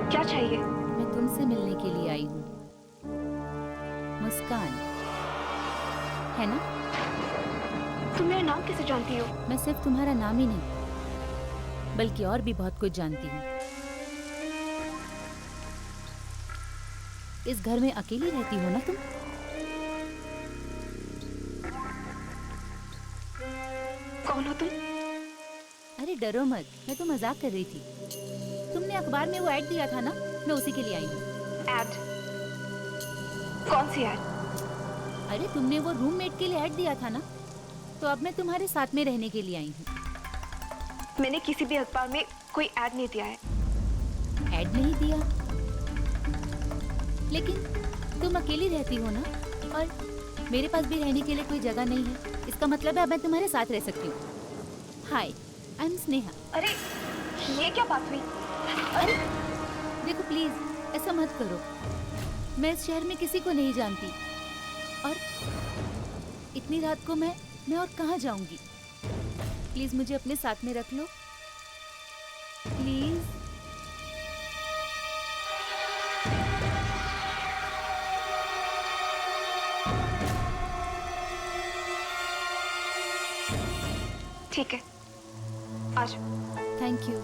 क्या चाहिए? मैं तुमसे मिलने के लिए आई हूँ। मुस्कान, है ना? तुम मेरा नाम कैसे जानती हो? मैं सिर्फ तुम्हारा नाम ही नहीं बल्कि और भी बहुत कुछ जानती हूँ। इस घर में अकेली रहती हो ना तुम? कौन हो तुम? अरे डरो मत, मैं तो मजाक कर रही थी। तुमने अखबार में वो ऐड दिया था ना, मैं उसी के लिए आई हूँ। ऐड? कौन सी ऐड? अरे तुमने वो रूममेट के लिए ऐड दिया था ना, तो अब मैं तुम्हारे साथ में रहने के लिए आई हूँ। मैंने किसी भी अखबार में कोई ऐड नहीं दिया है। ऐड नहीं दिया? लेकिन तुम अकेली रहती हो ना, और मेरे पास भी रहने के लिए कोई जगह नहीं है। इसका मतलब है अब मैं तुम्हारे साथ रह सकती हूँ। हाय, आई एम स्नेहा। अरे ये क्या बात हुई? अरे देखो प्लीज, ऐसा मत करो। मैं इस शहर में किसी को नहीं जानती, और इतनी रात को मैं और कहाँ जाऊंगी? प्लीज मुझे अपने साथ में रख लो, प्लीज। ठीक है, आ जाओ। Thank you.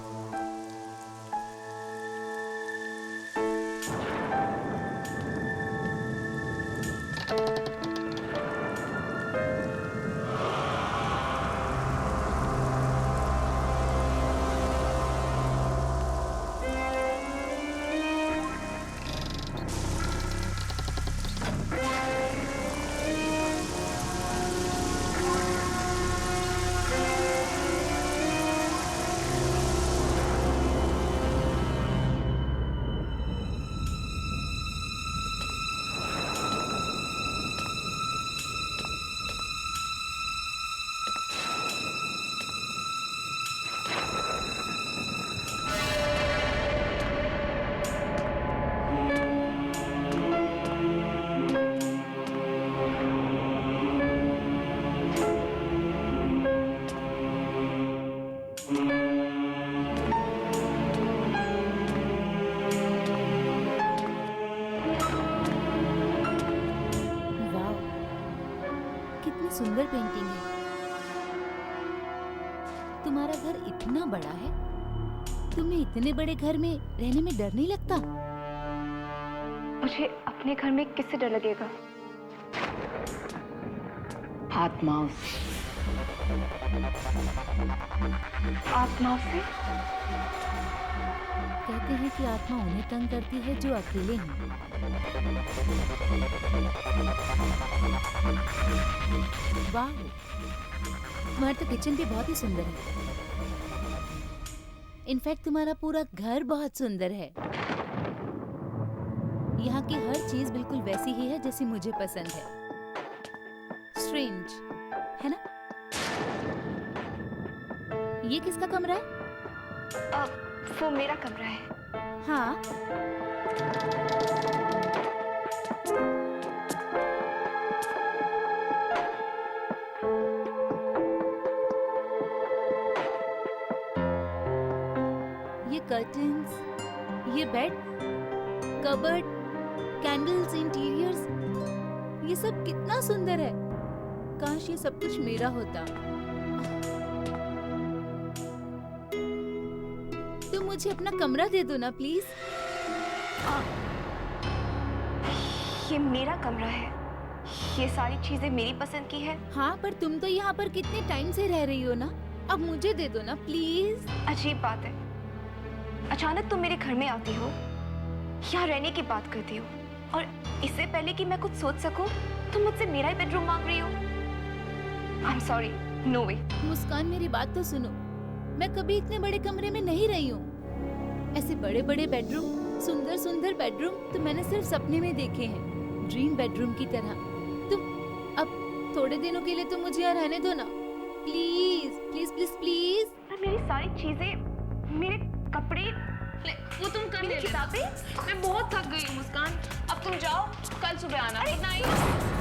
सुंदर पेंटिंग है। तुम्हारा घर इतना बड़ा है, तुम्हें इतने बड़े घर में रहने में डर नहीं लगता? मुझे अपने घर में किससे डर लगेगा? आत्माओं से। आत्माओं से? कहते हैं कि आत्मा उन्हें तंग करती है जो अकेले हैं। वाह, तुम्हारा तो किचन भी बहुत ही सुंदर है। इनफैक्ट तुम्हारा पूरा घर बहुत सुंदर है। यहाँ की हर चीज बिल्कुल वैसी ही है जैसी मुझे पसंद है। स्ट्रेंज, है ना? ये किसका कमरा है? वो मेरा कमरा है। हाँ। ये कर्टन्स, ये बेड, कबर्ड, कैंडल्स, इंटीरियर्स, ये सब कितना सुंदर है। काश ये सब कुछ मेरा होता। तो मुझे अपना कमरा दे दो ना प्लीज। ये मेरा कमरा है, ये सारी चीजें मेरी पसंद की है। हाँ, पर तुम तो यहाँ पर कितने टाइम से रह रही हो ना, अब मुझे दे दो ना प्लीज। अजीब बात है, अचानक तुम मेरे घर में आती हो, यहाँ रहने की बात करती हो, और इससे पहले कि मैं कुछ सोच सकूं तुम मुझसे मेरा ही बेडरूम मांग रही हो। आई एम सॉरी, नो वे। मुस्कान, मेरी बात तो सुनो। मैं कभी इतने बड़े कमरे में नहीं रही हूँ। ऐसे बड़े बड़े बेडरूम, सुंदर सुंदर बेडरूम तो मैंने सिर्फ सपने में देखे हैं, ड्रीम बेडरूम की तरह। तुम अब थोड़े दिनों के लिए तो मुझे यहाँ रहने दो ना प्लीज प्लीज प्लीज प्लीज। मेरी सारी चीजें, मेरे कपड़े, वो तुम कर ले, किताबें। मैं बहुत थक गई हूँ मुस्कान, अब तुम जाओ, कल सुबह आना। Good night.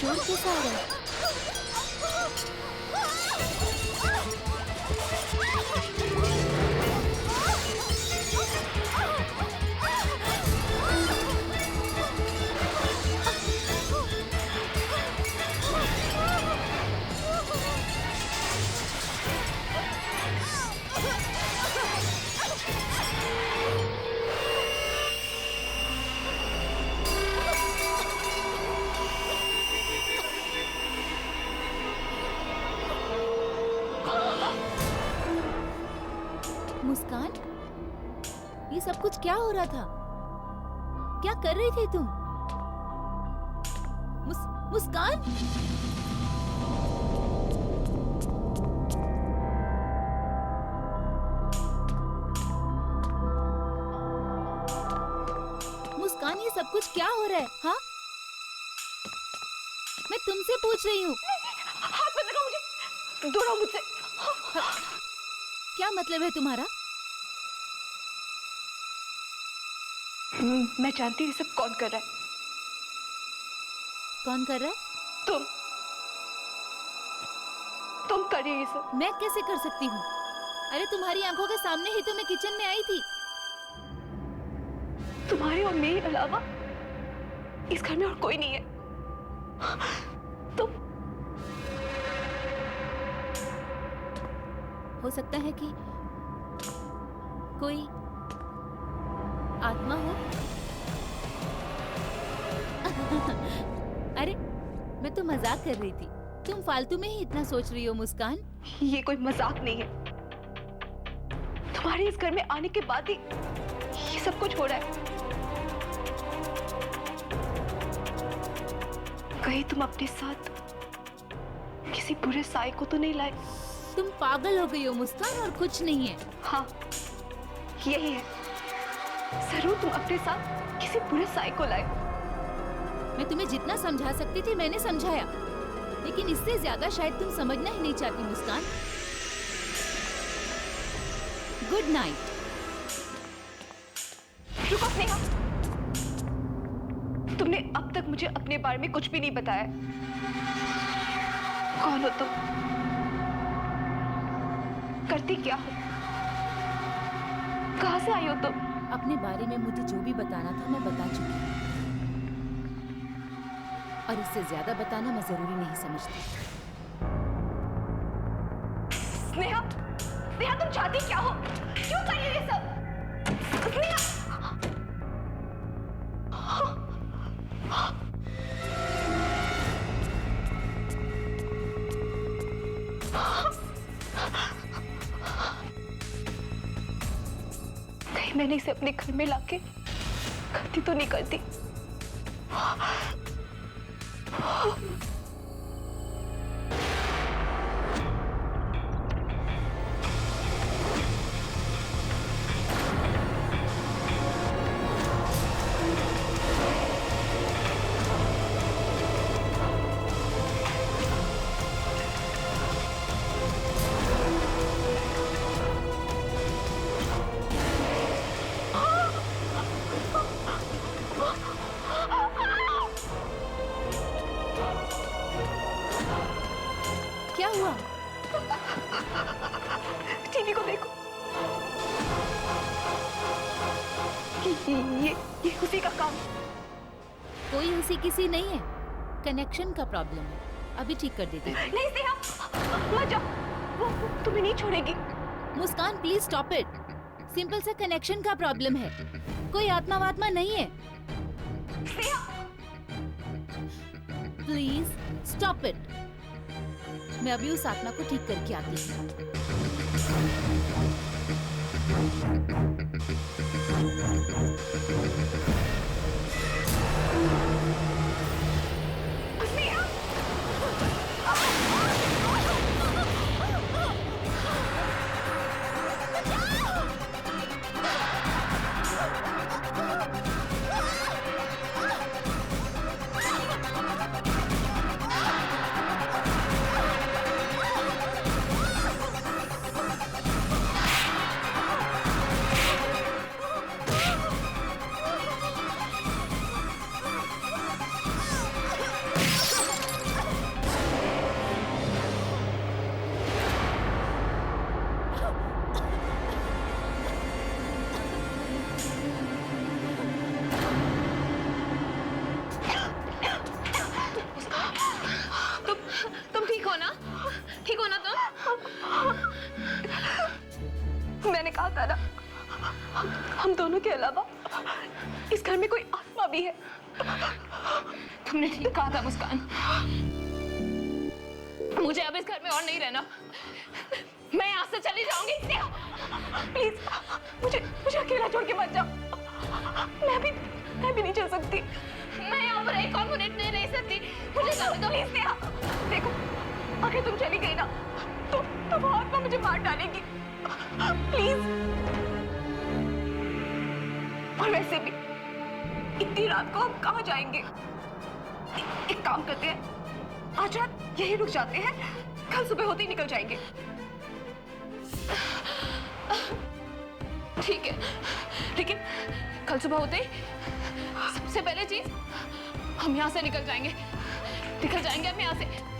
शोर कैसा आ रहा है? मुस्कान, ये सब कुछ क्या हो रहा था? क्या कर रही थी तुम? मुस्कान? मुस्कान, ये सब कुछ क्या हो रहा है? हाँ, मैं तुमसे पूछ रही हूँ। हाथ मत लगाओ मुझे, दूर रहो मुझसे। क्या मतलब है तुम्हारा? मैं जानती हूँ ये सब कौन कर रहा है। कौन कर रहा है? तुम कर रही हो ये सब। मैं कैसे कर सकती हूँ? अरे तुम्हारी आंखों के सामने ही तो मैं किचन में आई थी। तुम्हारे और मेरे अलावा इस घर में और कोई नहीं है। तुम हो सकता है कि कोई आत्मा हो। अरे मैं तो मजाक कर रही थी, तुम फालतू में ही इतना सोच रही हो मुस्कान। ये कोई मजाक नहीं है। तुम्हारे इस घर में आने के बाद ही ये सब कुछ हो रहा है। कहीं तुम अपने साथ किसी बुरे साए को तो नहीं लाए? तुम पागल हो गई हो मुस्कान, और कुछ नहीं है। हाँ, यही है। जरूर तुम अपने साथ किसी बुरे साए को लाए। मैं तुम्हें जितना समझा सकती थी मैंने समझाया, लेकिन इससे ज्यादा शायद तुम समझना ही नहीं चाहती मुस्कान। Good night. रुको स्नेहा, तुमने अब तक मुझे अपने बारे में कुछ भी नहीं बताया। कौन हो तुम? करती क्या हो? कहां से आई हो तुम? अपने बारे में मुझे जो भी बताना था मैं बता चुकी हूँ, और इससे ज्यादा बताना मैं जरूरी नहीं समझती। स्नेहा, स्नेहा तुम चाहती क्या हो? क्यों कर रही हो ये सब? स्नेहा! कहीं मैंने इसे अपने घर में लाके गलती तो नहीं करती? क्या हुआ? टीवी को देखो। ये उसी का काम। कोई उसी किसी नहीं है, कनेक्शन का प्रॉब्लम है। अभी ठीक कर देती हूँ। नहीं स्नेहा, मत जाओ। वो तुम्हें नहीं छोड़ेगी। मुस्कान प्लीज स्टॉप इट। सिंपल सा कनेक्शन का प्रॉब्लम है, कोई आत्मा वात्मा नहीं है। Sneha, please stop it. मैं अभी उस आत्मा को ठीक करके आती हूँ। तुमने ठीक कहा था मुस्कान। मुझे अब इस घर में और नहीं रहना। मैं यहाँ से चली जाऊंगी। प्लीज मुझे अकेला छोड़ के मत जाओ। मैं भी नहीं चल सकती। मैं यहाँ पर एक और मिनट नहीं रह सकती। मुझे जाने दो प्लीज। नेहा देखो, अगर तुम चली गई ना तो आत्मा मुझे मार डालेगी। प्लीज। और वैसे भी इतनी रात को हम कहाँ जाएंगे? एक काम करते हैं, आज रात यहीं रुक जाते हैं, कल सुबह होते ही निकल जाएंगे। ठीक है, लेकिन कल सुबह होते ही सबसे पहले चीज हम यहाँ से निकल जाएंगे हम यहाँ से।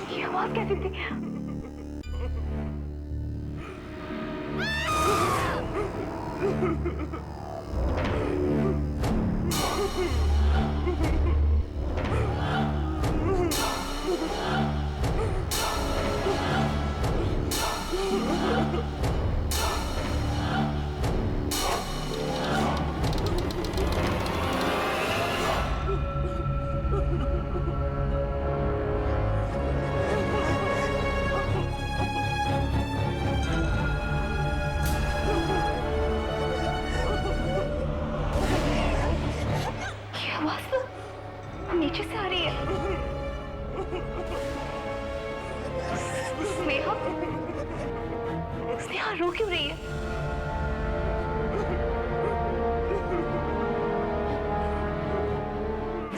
ये आवाज कैसी थी? नीचे से आ रही है। स्नेहा रो क्यों रही है?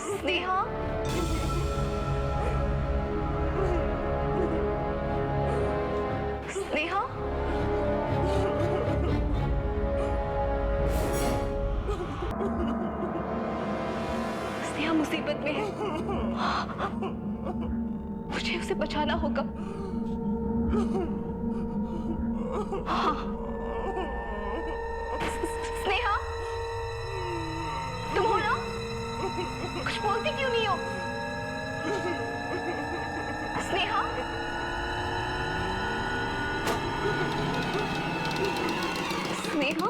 स्नेहा स्नेहा स्नेहा मुसीबत में है। मुझे उसे बचाना होगा। हाँ। स्नेहा, तुम हो ना? कुछ बोलती क्यों नहीं हो? स्नेहा, स्नेहा,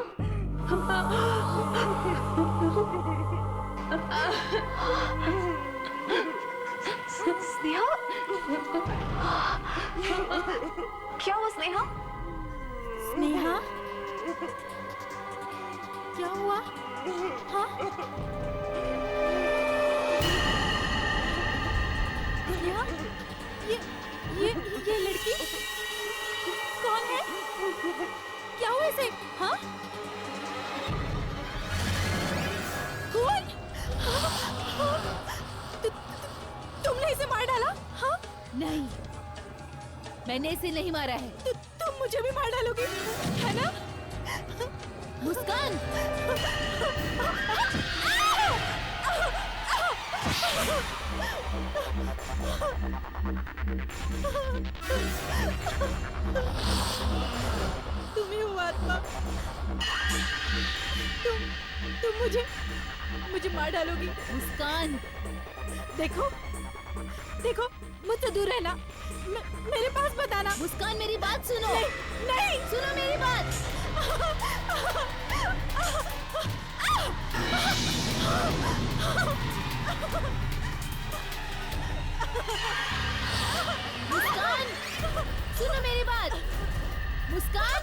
स्नेहा, क्या हुआ स्नेहा? स्नेहा, क्या हुआ? हाँ? स्नेहा, ये लड़की कौन है? क्या हुआ इसे? हाँ? कौन? तुमने इसे मार डाला? हाँ? नहीं, मैंने इसे नहीं मारा है। तुम मुझे भी मार डालोगी, है ना? मुस्कान! तुम ही हो आत्मा। तुम मुझे मार डालोगी। मुस्कान, देखो मुझसे दूर रहना। मेरे पास मत आना। मुस्कान, मेरी बात सुनो। नहीं सुनो मेरी बात। मुस्कान, सुनो मेरी बात। मुस्कान,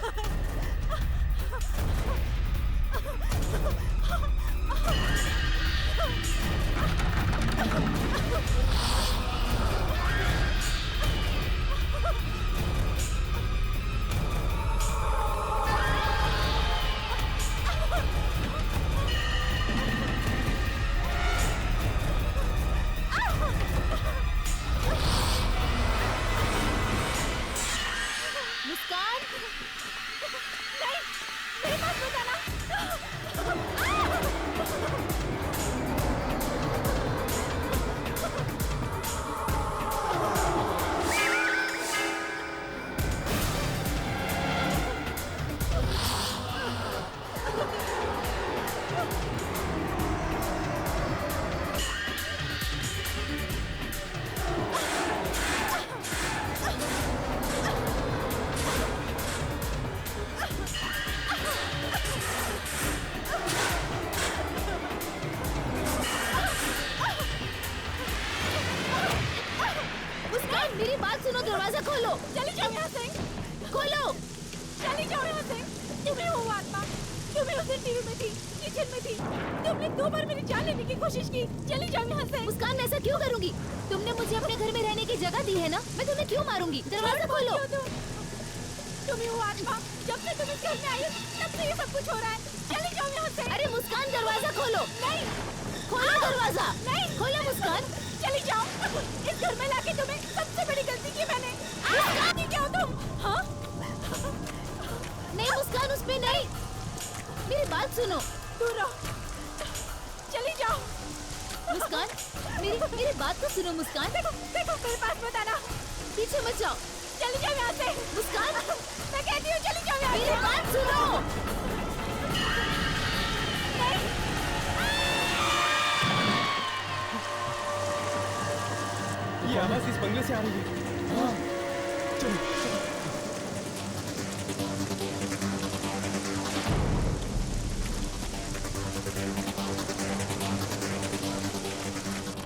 मेरी बात सुनो, दरवाजा खोलो। चली जाओ यहाँ से, खोलो। चली जाओ यहाँ से। तुम्हें वो आत्मा, तुम्हें उस दिन टीवी में थी, किचन में थी, तुमने 2 बार मेरी जान लेने की कोशिश की। चली जाओ यहाँ से। मुस्कान, मैं ऐसा क्यों करूंगी? तुमने मुझे अपने घर में रहने की जगह दी है ना, मैं तुम्हें क्यों मारूंगी? दरवाजा खोलो। तुम्हें वो आत्मा, जब से तुम इस घर में आई तब से ये सब कुछ हो रहा है। चली जाओ यहाँ से। अरे मुस्कान, दरवाजा खोलो। नहीं, खोलो दरवाजा। नहीं, खोलो मुस्कान। चली जाओ। इस घर में लाके तुम्हें सबसे बड़ी गलती की मैंने। मुस्कान, क्या हो तुम? हाँ? नहीं मुस्कान, उसमें नहीं। मेरी बात सुनो। दूर रहो, चली जाओ। मुस्कान, मेरी बात तो सुनो मुस्कान। देखो मेरे पास मत आना। पीछे मत जाओ। चली जाओ यहाँ से। मुस्कान, मैं कहती हूँ चली जाओ यहाँ से। मेरी बात सुनो। नहीं, ये आवाज इस बंगले से आ रही है। हाँ, चलो।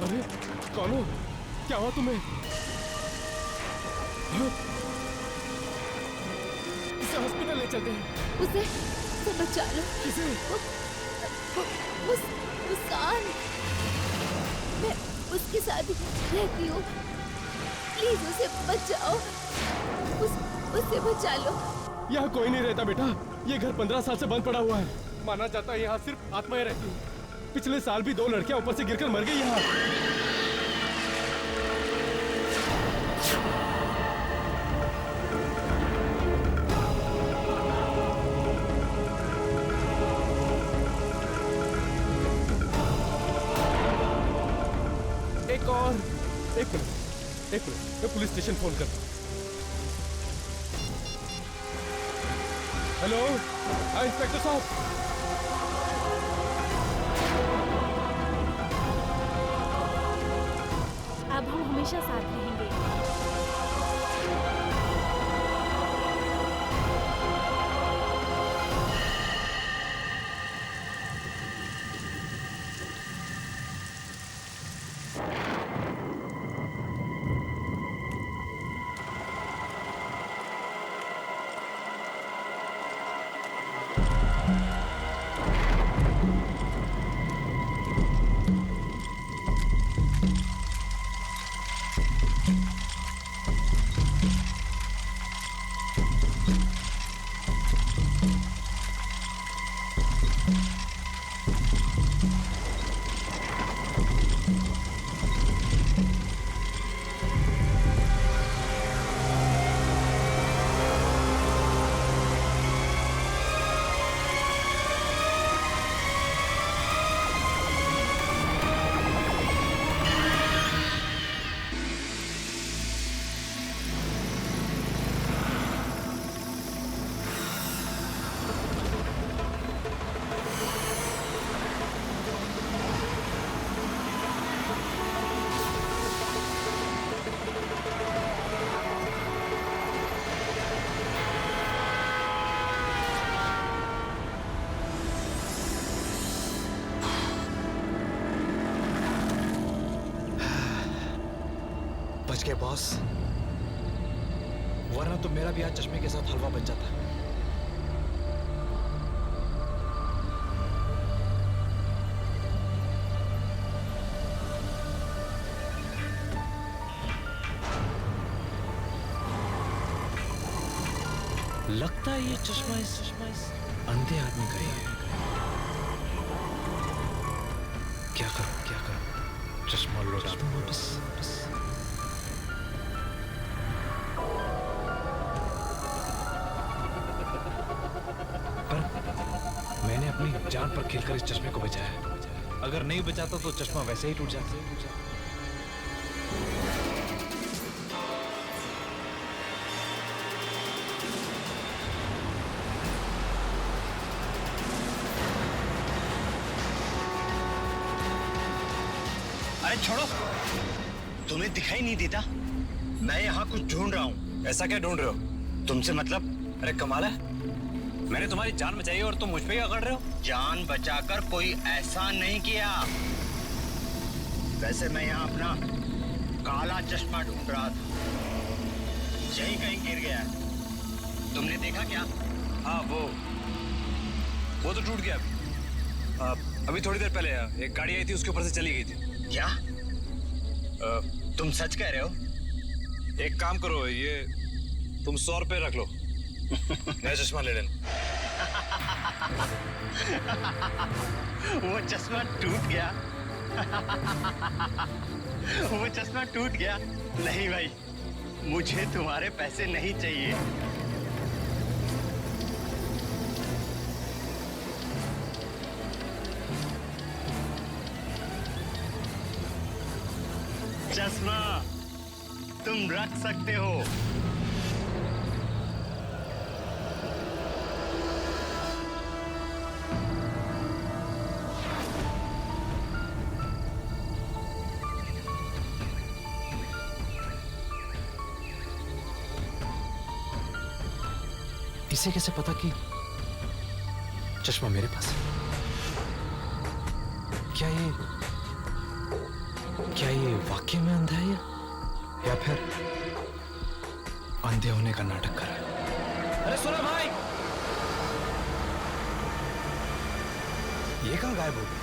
अरे कौन हो? क्या हुआ तुम्हें? हाँ? इसे हॉस्पिटल ले चलते हैं। उसे बचा लो। किसे? मुस्कान, मैं उसके साथ रहती हूँ, प्लीज उसे बचाओ। उसे बचा लो। यहाँ कोई नहीं रहता बेटा, ये घर 15 साल से बंद पड़ा हुआ है। माना जाता है यहाँ सिर्फ आत्माएं रहती हैं। पिछले साल भी 2 लड़कियां ऊपर से गिरकर मर गई यहाँ। एक मिनट, मैं पुलिस स्टेशन फोन करता हूँ। हेलो, हाँ इंस्पेक्टर साहब। अब हम हमेशा साथ रहेंगे। बच गए बॉस, वरना तो मेरा भी आज चश्मे के साथ हलवा बन जाता। लगता है ये चश्मा इस अंधे आदमी का ही है। क्या करूं? चश्मा लौटा दूं वापस। मैंने अपनी जान पर खेलकर इस चश्मे को बचाया। अगर नहीं बचाता तो चश्मा वैसे ही टूट जाता। अरे छोड़ो, तुम्हें दिखाई नहीं देता? मैं यहाँ कुछ ढूंढ रहा हूँ। ऐसा क्या ढूंढ रहे हो? तुमसे मतलब? अरे कमाल है, मैंने तुम्हारी जान बचाई और तुम मुझ पे ही अकड़ रहे हो। जान बचाकर कोई ऐसा नहीं किया। वैसे मैं यहाँ अपना काला चश्मा ढूंढ रहा था। यहीं कहीं गिर गया है। तुमने देखा क्या? हाँ वो तो टूट गया। अभी थोड़ी देर पहले एक गाड़ी आई थी, उसके ऊपर से चली गई थी। क्या? तुम सच कह रहे हो? एक काम करो, ये तुम 100 रुपए रख लो, नया चश्मा ले लेना। वो चश्मा टूट गया। वो चश्मा टूट गया। नहीं भाई, मुझे तुम्हारे पैसे नहीं चाहिए। चश्मा तुम रख सकते हो। इसे कैसे पता कि चश्मा मेरे पास है? क्या ये वाकई में अंधा है या फिर अंधे होने का नाटक कर रहा है? अरे सुनो भाई, ये कहां गायब हो गया?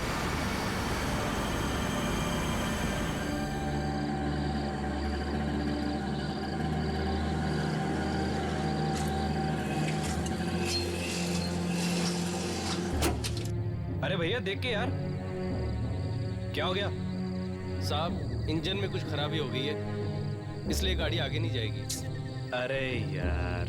अरे भैया देख के यार, क्या हो गया? साहब, इंजन में कुछ खराबी हो गई है, इसलिए गाड़ी आगे नहीं जाएगी। अरे यार,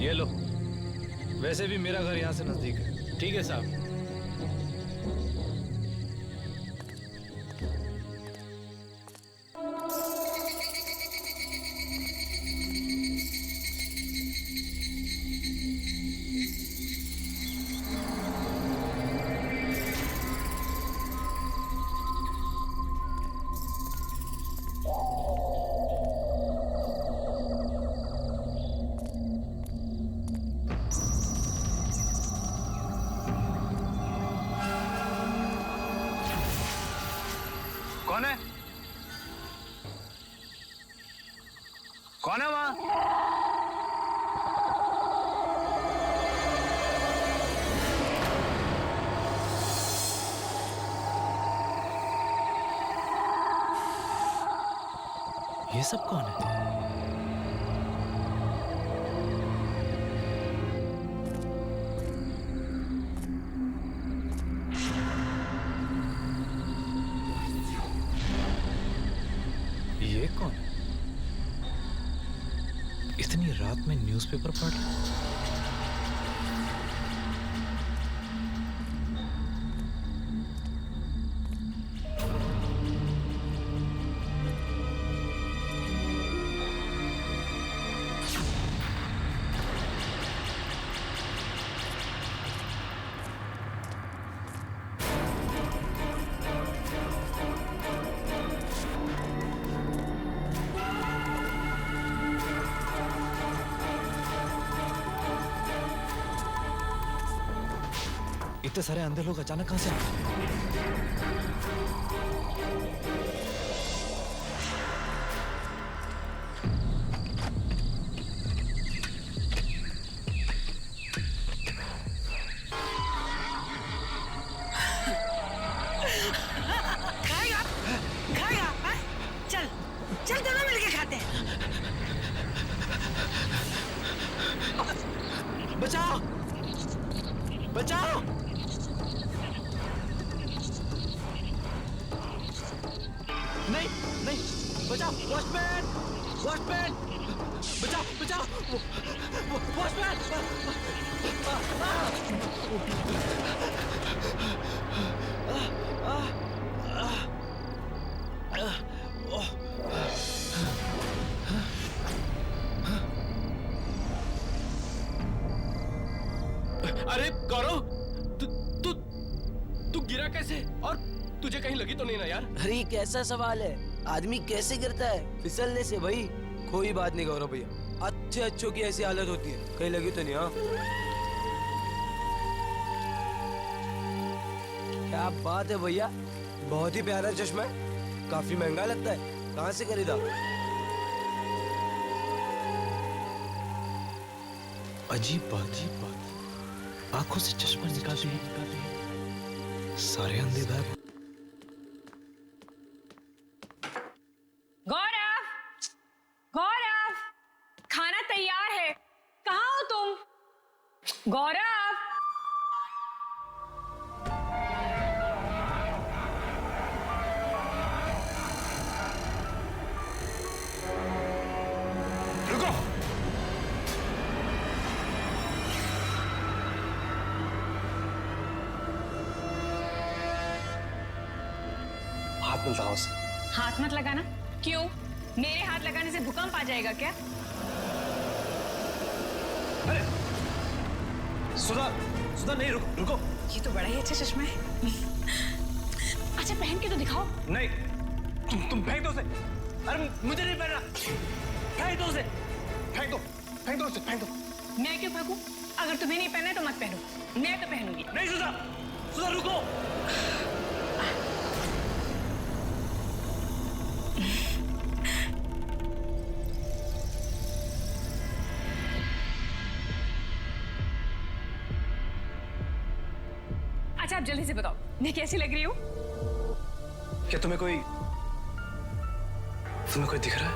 ये लो। वैसे भी मेरा घर यहाँ से नजदीक है। ठीक है साहब। कौन है? कौन है वहां? ये सब कौन है? ये कौन है? इतनी रात में न्यूज़पेपर पढ़ रहा है? इतने सारे अंधे लोग अचानक कहां से आ गए? खाएगा खाएगा हाँ? चल चल दोनों मिलके खाते हैं। बचाओ बचाओ! नहीं नहीं, बचाओ! वॉचमैन वॉचमैन, बचाओ बचाओ! वॉचमैन! अरे गौरव, तू गिरा कैसे? और तुझे कहीं लगी तो नहीं ना यार? अरे ये कैसा सवाल है? आदमी कैसे गिरता है? फिसलने से भाई। कोई बात नहीं गौरव भैया, अच्छे अच्छों की ऐसी हालत होती है। कहीं लगी तो नहीं? हाँ क्या बात है भैया, बहुत ही प्यारा चश्मा है, काफी महंगा लगता है। कहाँ से खरीदा? अजीब बात, आंखों से चश्मा निकाल रही है, सारे अंधे बैग। गौरव, गौरव, खाना तैयार है, कहाँ हो तुम? गौरव, रुको। हाथ मत लगाओ उसे। हाथ मत लगाना। क्यों? मेरे हाथ लगाने से भूकंप आ जाएगा क्या? अरे सुधा, सुधा नहीं, रुको। ये तो बड़ा ही अच्छा चश्मा है। अच्छा पहन के तो दिखाओ। नहीं, तुम फेंक दो उसे। अरे मुझे नहीं पहनना, फेंक दो उसे, फेंक दो उसे, फेंक दो। मैं क्यों फेंकूं? अगर तुम्हें नहीं पहना है तो मत पहनो, मैं तो पहनूंगी। नहीं सुधा, सुधा रुको। अच्छा आप जल्दी से बताओ, मैं कैसी लग रही हूँ? क्या तुम्हें कोई दिख रहा है?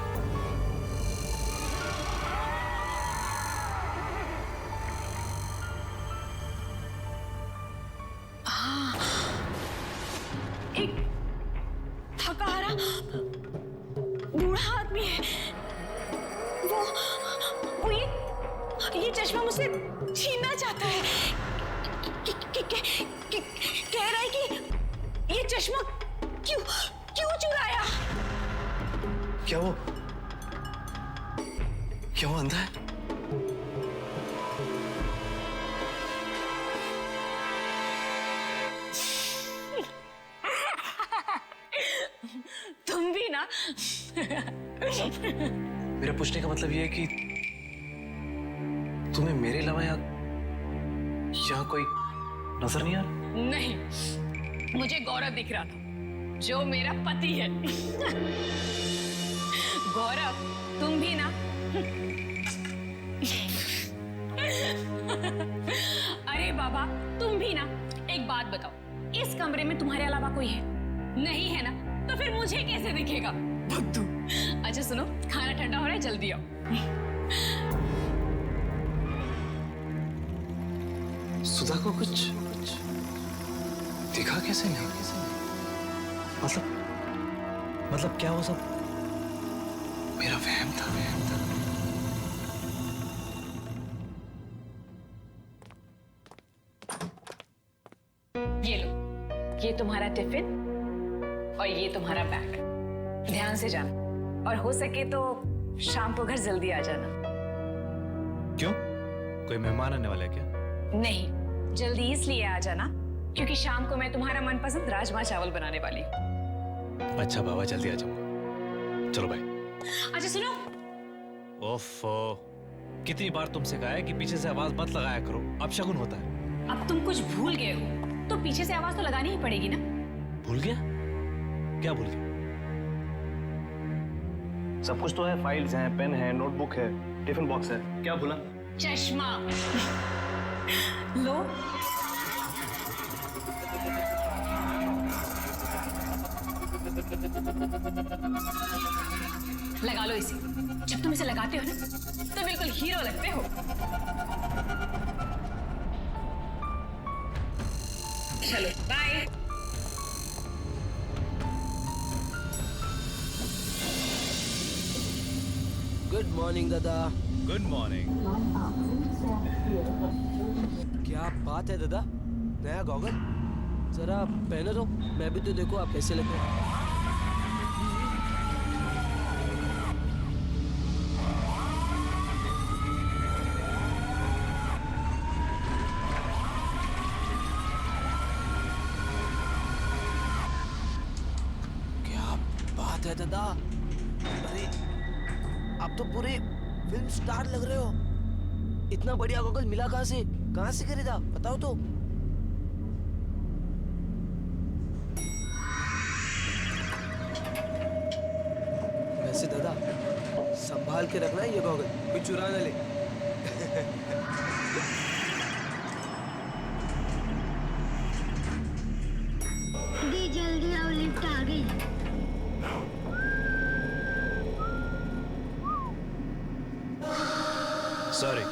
एक थकाहारा बूढ़ा आदमी है, वो ये चश्मा मुझसे छीनना चाहता है। कह रहा है कि ये चश्मा क्यों चुराया? क्या वो अंधा है? तुम भी ना। मेरा पूछने का मतलब ये है कि तुम्हें मेरे अलावा यहाँ कोई नजर नहीं आ रहा? नहीं, मुझे गौरव दिख रहा था, जो मेरा पति है। गौरव, तुम भी ना। अरे बाबा, तुम भी ना। एक बात बताओ, इस कमरे में तुम्हारे अलावा कोई है? नहीं है ना, तो फिर मुझे कैसे दिखेगा? बुद्धू। अच्छा सुनो, खाना ठंडा हो रहा है, जल्दी आओ। सुधा को कुछ दिखा कैसे नहीं? मतलब क्या वो सब मेरा वहम था? ये लो, ये तुम्हारा टिफिन और ये तुम्हारा बैग। ध्यान से जाना, और हो सके तो शाम को घर जल्दी आ जाना। क्यों? कोई मेहमान आने वाला है क्या? नहीं, जल्दी इसलिए आ जाना क्योंकि शाम को मैं तुम्हारा मनपसंद राजमा चावल बनाने वाली हूँ। अच्छा बाबा, जल्दी आ जाऊंगा। चलो बाय। अच्छा सुनो। ओफो, कितनी बार तुमसे कहा है कि पीछे से आवाज मत लगाया करो, अब शगुन होता है। अब तुम कुछ भूल गए हो तो पीछे से आवाज तो लगानी ही पड़ेगी ना। भूल गया? क्या भूल गया? सब कुछ तो है, फाइल्स हैं, पेन है, नोटबुक है, टिफिन बॉक्स है। क्या भूला? चश्मा लो। लगा लो इसे। जब तुम इसे लगाते हो ना तो बिल्कुल हीरो लगते हो। चलो बाय। गुड मॉर्निंग दादा। Good morning. क्या बात है दादा, नया गॉगल? जरा पहनो तो, मैं भी तो देखो आप कैसे लग रहे हैं। क्या बात है दादा, अरे आप तो पूरे फिल्म स्टार लग रहे हो। इतना बढ़िया गॉगल मिला कहाँ से खरीदा, बताओ तो। संभाल के रखना ये गॉगल, कोई चुरा ना ले। दी जल्दी आओ, लिफ्ट आ गई। सॉरी